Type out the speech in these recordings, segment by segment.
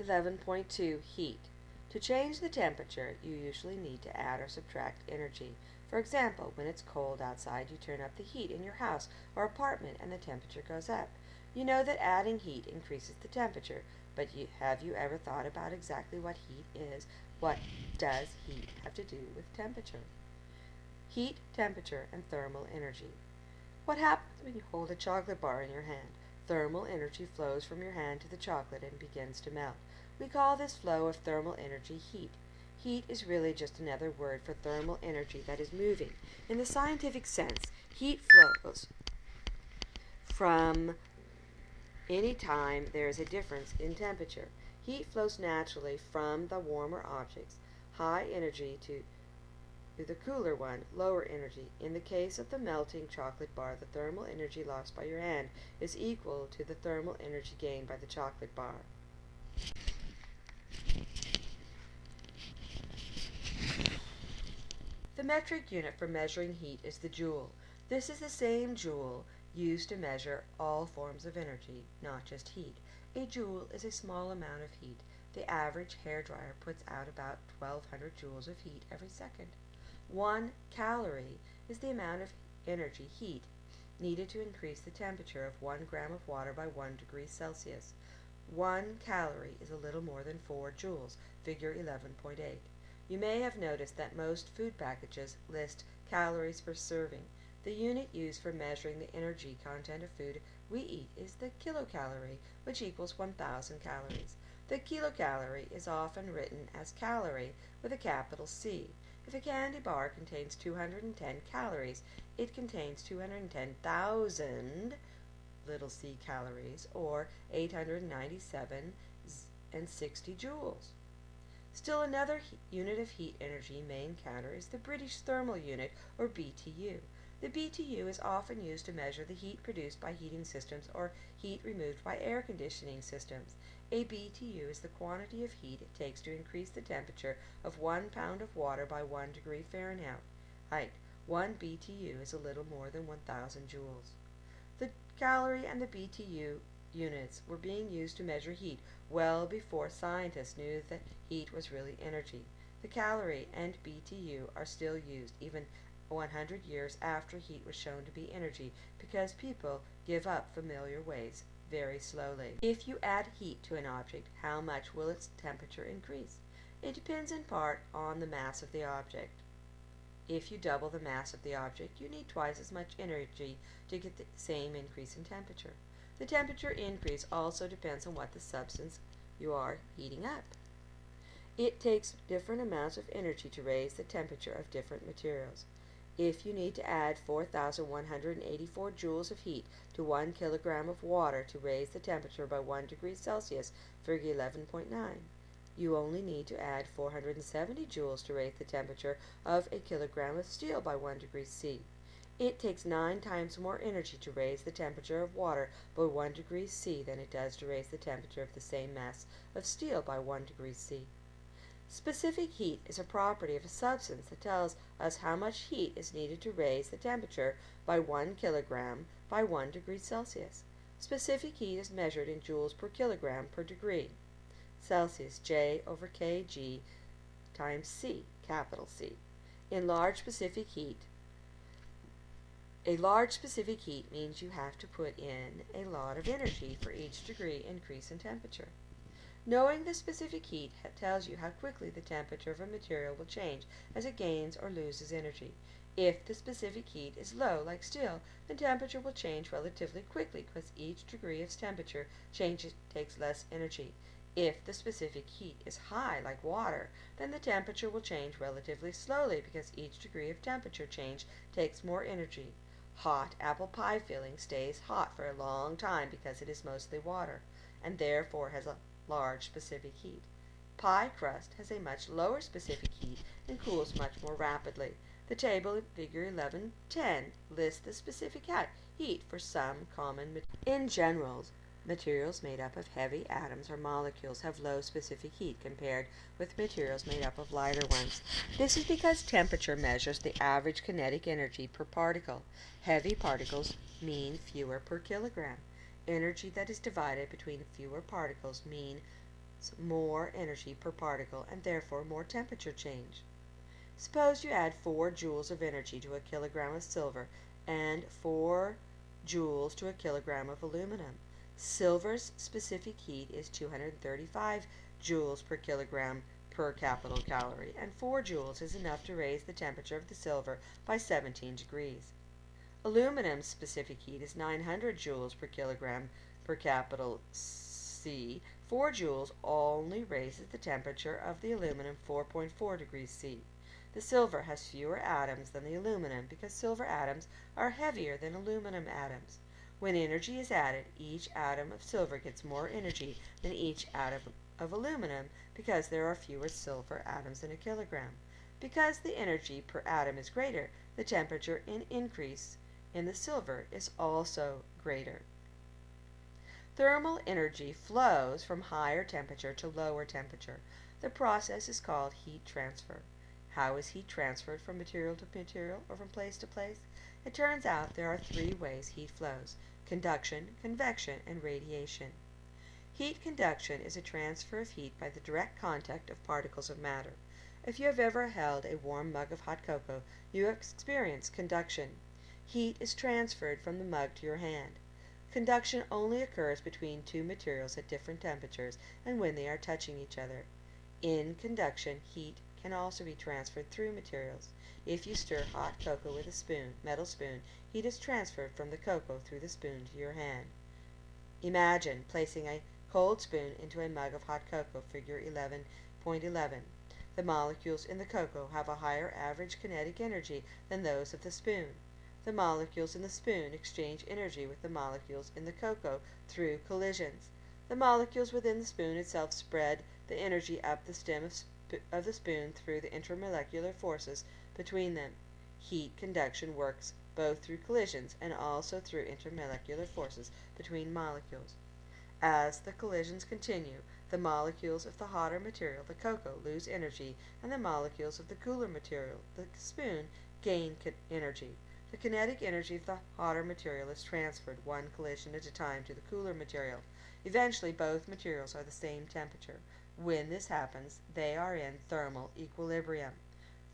11.2 Heat. To change the temperature, you usually need to add or subtract energy. For example, when it's cold outside, you turn up the heat in your house or apartment and the temperature goes up. You know that adding heat increases the temperature, but have you ever thought about exactly what heat is? What does heat have to do with temperature? Heat, temperature, and thermal energy. What happens when you hold a chocolate bar in your hand? Thermal energy flows from your hand to the chocolate and begins to melt. We call this flow of thermal energy heat. Heat is really just another word for thermal energy that is moving. In the scientific sense, heat flows from any time there is a difference in temperature. Heat flows naturally from the warmer objects, high energy, to the cooler one, lower energy. In the case of the melting chocolate bar, the thermal energy lost by your hand is equal to the thermal energy gained by the chocolate bar. The metric unit for measuring heat is the joule. This is the same joule used to measure all forms of energy, not just heat. A joule is a small amount of heat. The average hairdryer puts out about 1,200 joules of heat every second. 1 calorie is the amount of energy heat needed to increase the temperature of 1 gram of water by 1 degree Celsius. 1 calorie is a little more than 4 joules, figure 11.8. You may have noticed that most food packages list calories per serving. The unit used for measuring the energy content of food we eat is the kilocalorie, which equals 1,000 calories. The kilocalorie is often written as calorie with a capital C. If a candy bar contains 210 calories, it contains 210,000 little c calories, or 897 and 60 joules. Still another unit of heat energy may encounter is the British thermal unit, or BTU. The BTU is often used to measure the heat produced by heating systems or heat removed by air conditioning systems. A BTU is the quantity of heat it takes to increase the temperature of 1 pound of water by 1 degree Fahrenheit. 1 BTU is a little more than 1,000 joules. The calorie and the BTU units were being used to measure heat well before scientists knew that heat was really energy. The calorie and BTU are still used even 100 years after heat was shown to be energy, because people give up familiar ways very slowly. If you add heat to an object, how much will its temperature increase? It depends in part on the mass of the object. If you double the mass of the object, you need twice as much energy to get the same increase in temperature. The temperature increase also depends on what the substance you are heating up. It takes different amounts of energy to raise the temperature of different materials. If you need to add 4,184 joules of heat to 1 kilogram of water to raise the temperature by 1 degree Celsius, figure 11.9, you only need to add 470 joules to raise the temperature of a kilogram of steel by 1 degree C. It takes 9 times more energy to raise the temperature of water by 1 degree C than it does to raise the temperature of the same mass of steel by 1 degree C. Specific heat is a property of a substance that tells us how much heat is needed to raise the temperature by 1 kilogram by 1 degree Celsius. Specific heat is measured in joules per kilogram per degree Celsius, J over kg times C, capital C. A large specific heat means you have to put in a lot of energy for each degree increase in temperature. Knowing the specific heat tells you how quickly the temperature of a material will change as it gains or loses energy. If the specific heat is low, like steel, then temperature will change relatively quickly because each degree of temperature change takes less energy. If the specific heat is high, like water, then the temperature will change relatively slowly because each degree of temperature change takes more energy. Hot apple pie filling stays hot for a long time because it is mostly water, and therefore has a large specific heat. Pie crust has a much lower specific heat and cools much more rapidly. The table in figure 11.10 lists the specific heat for some common materials. In general, materials made up of heavy atoms or molecules have low specific heat compared with materials made up of lighter ones. This is because temperature measures the average kinetic energy per particle. Heavy particles mean fewer per kilogram. Energy that is divided between fewer particles mean more energy per particle and therefore more temperature change. Suppose you add 4 joules of energy to a kilogram of silver and 4 joules to a kilogram of aluminum. Silver's specific heat is 235 joules per kilogram per capital calorie, and 4 joules is enough to raise the temperature of the silver by 17 degrees. Aluminum's specific heat is 900 joules per kilogram per capital C. 4 joules only raises the temperature of the aluminum 4.4 degrees C. The silver has fewer atoms than the aluminum because silver atoms are heavier than aluminum atoms. When energy is added, each atom of silver gets more energy than each atom of aluminum because there are fewer silver atoms in a kilogram. Because the energy per atom is greater, the temperature increase in the silver is also greater. Thermal energy flows from higher temperature to lower temperature. The process is called heat transfer. How is heat transferred from material to material or from place to place? It turns out there are 3 ways heat flows: conduction, convection, and radiation. Heat conduction is a transfer of heat by the direct contact of particles of matter. If you have ever held a warm mug of hot cocoa, you have experienced conduction. Heat is transferred from the mug to your hand. Conduction only occurs between 2 materials at different temperatures and when they are touching each other. In conduction, heat can also be transferred through materials. If you stir hot cocoa with a metal spoon, heat is transferred from the cocoa through the spoon to your hand. Imagine placing a cold spoon into a mug of hot cocoa, figure 11.11. The molecules in the cocoa have a higher average kinetic energy than those of the spoon. The molecules in the spoon exchange energy with the molecules in the cocoa through collisions. The molecules within the spoon itself spread the energy up the stem of the spoon through the intermolecular forces between them. Heat conduction works both through collisions and also through intermolecular forces between molecules. As the collisions continue, the molecules of the hotter material, the cocoa, lose energy, and the molecules of the cooler material, the spoon, gain energy. The kinetic energy of the hotter material is transferred one collision at a time to the cooler material. Eventually, both materials are the same temperature. When this happens, they are in thermal equilibrium.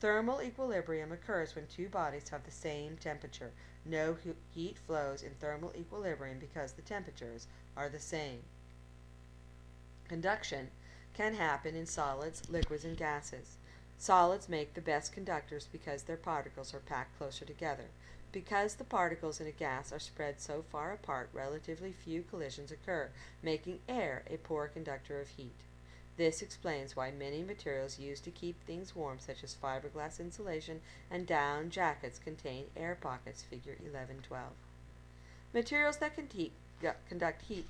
Thermal equilibrium occurs when 2 bodies have the same temperature. No heat flows in thermal equilibrium because the temperatures are the same. Conduction can happen in solids, liquids, and gases. Solids make the best conductors because their particles are packed closer together. Because the particles in a gas are spread so far apart, relatively few collisions occur, making air a poor conductor of heat. This explains why many materials used to keep things warm, such as fiberglass insulation and down jackets, contain air pockets, figure 11.12. Materials that conduct heat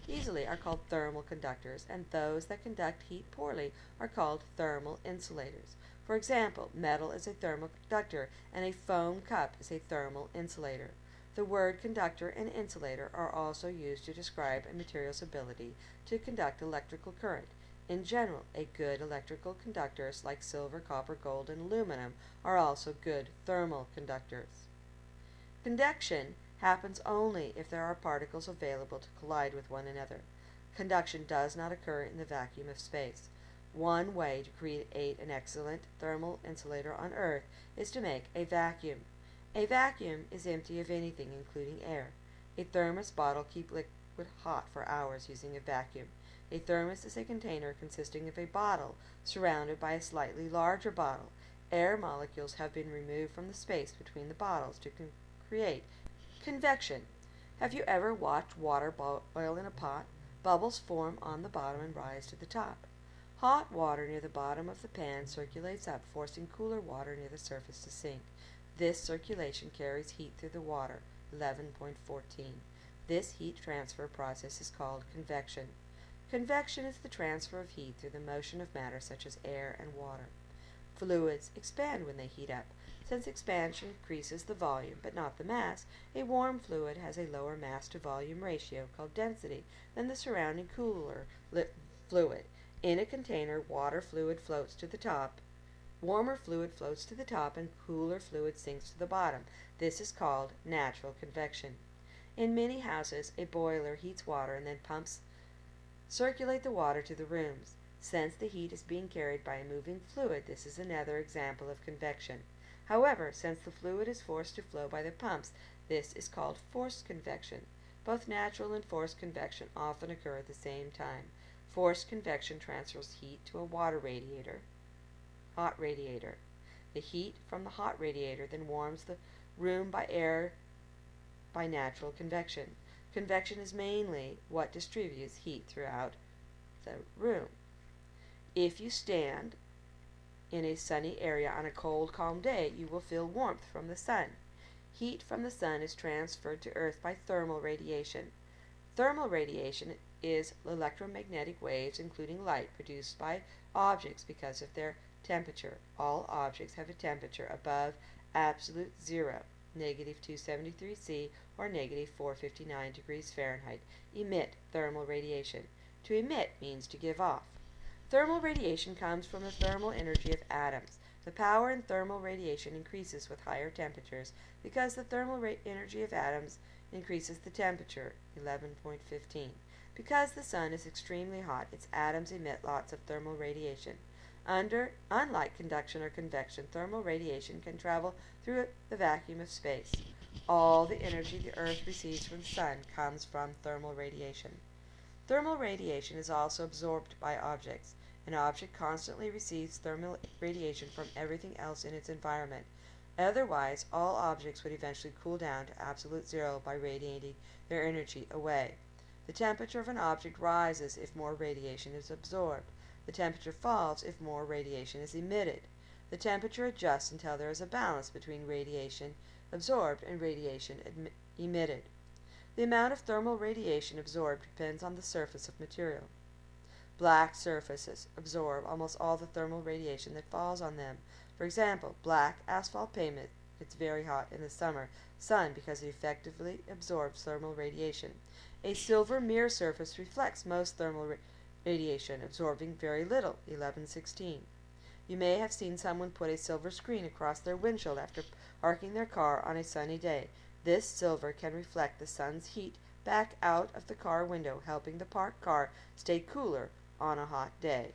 easily are called thermal conductors, and those that conduct heat poorly are called thermal insulators. For example, metal is a thermal conductor, and a foam cup is a thermal insulator. The word conductor and insulator are also used to describe a material's ability to conduct electrical current. In general, a good electrical conductors like silver, copper, gold, and aluminum are also good thermal conductors. Conduction happens only if there are particles available to collide with one another. Conduction does not occur in the vacuum of space. One way to create an excellent thermal insulator on Earth is to make a vacuum. A vacuum is empty of anything, including air. A thermos bottle keeps liquid hot for hours using a vacuum. A thermos is a container consisting of a bottle surrounded by a slightly larger bottle. Air molecules have been removed from the space between the bottles to create convection. Have you ever watched water boil in a pot? Bubbles form on the bottom and rise to the top. Hot water near the bottom of the pan circulates up, forcing cooler water near the surface to sink. This circulation carries heat through the water, 11.14. This heat transfer process is called convection. Convection is the transfer of heat through the motion of matter such as air and water. Fluids expand when they heat up. Since expansion increases the volume but not the mass, a warm fluid has a lower mass to volume ratio called density than the surrounding cooler fluid. In a container, warmer fluid floats to the top and cooler fluid sinks to the bottom. This is called natural convection. In many houses, a boiler heats water and then pumps circulate the water to the rooms. Since the heat is being carried by a moving fluid, this is another example of convection. However, since the fluid is forced to flow by the pumps, this is called forced convection. Both natural and forced convection often occur at the same time. Forced convection transfers heat to a hot radiator. The heat from the hot radiator then warms the room by air by natural convection. Convection is mainly what distributes heat throughout the room. If you stand in a sunny area on a cold, calm day, you will feel warmth from the sun. Heat from the sun is transferred to Earth by thermal radiation. Thermal radiation is electromagnetic waves, including light, produced by objects because of their temperature. All objects have a temperature above absolute zero, negative 273 C or negative 459 degrees Fahrenheit, emit thermal radiation. To emit means to give off. Thermal radiation comes from the thermal energy of atoms. The power in thermal radiation increases with higher temperatures because the thermal energy of atoms increases the temperature, 11.15. Because the sun is extremely hot, its atoms emit lots of thermal radiation. Unlike conduction or convection, thermal radiation can travel through the vacuum of space. All the energy the Earth receives from the sun comes from thermal radiation. Thermal radiation is also absorbed by objects. An object constantly receives thermal radiation from everything else in its environment. Otherwise, all objects would eventually cool down to absolute zero by radiating their energy away. The temperature of an object rises if more radiation is absorbed. The temperature falls if more radiation is emitted. The temperature adjusts until there is a balance between radiation absorbed and radiation emitted. The amount of thermal radiation absorbed depends on the surface of material. Black surfaces absorb almost all the thermal radiation that falls on them. For example, black asphalt pavement gets very hot in the summer sun because it effectively absorbs thermal radiation. A silver mirror surface reflects most thermal radiation, absorbing very little, 1116. You may have seen someone put a silver screen across their windshield after parking their car on a sunny day. This silver can reflect the sun's heat back out of the car window, helping the parked car stay cooler on a hot day.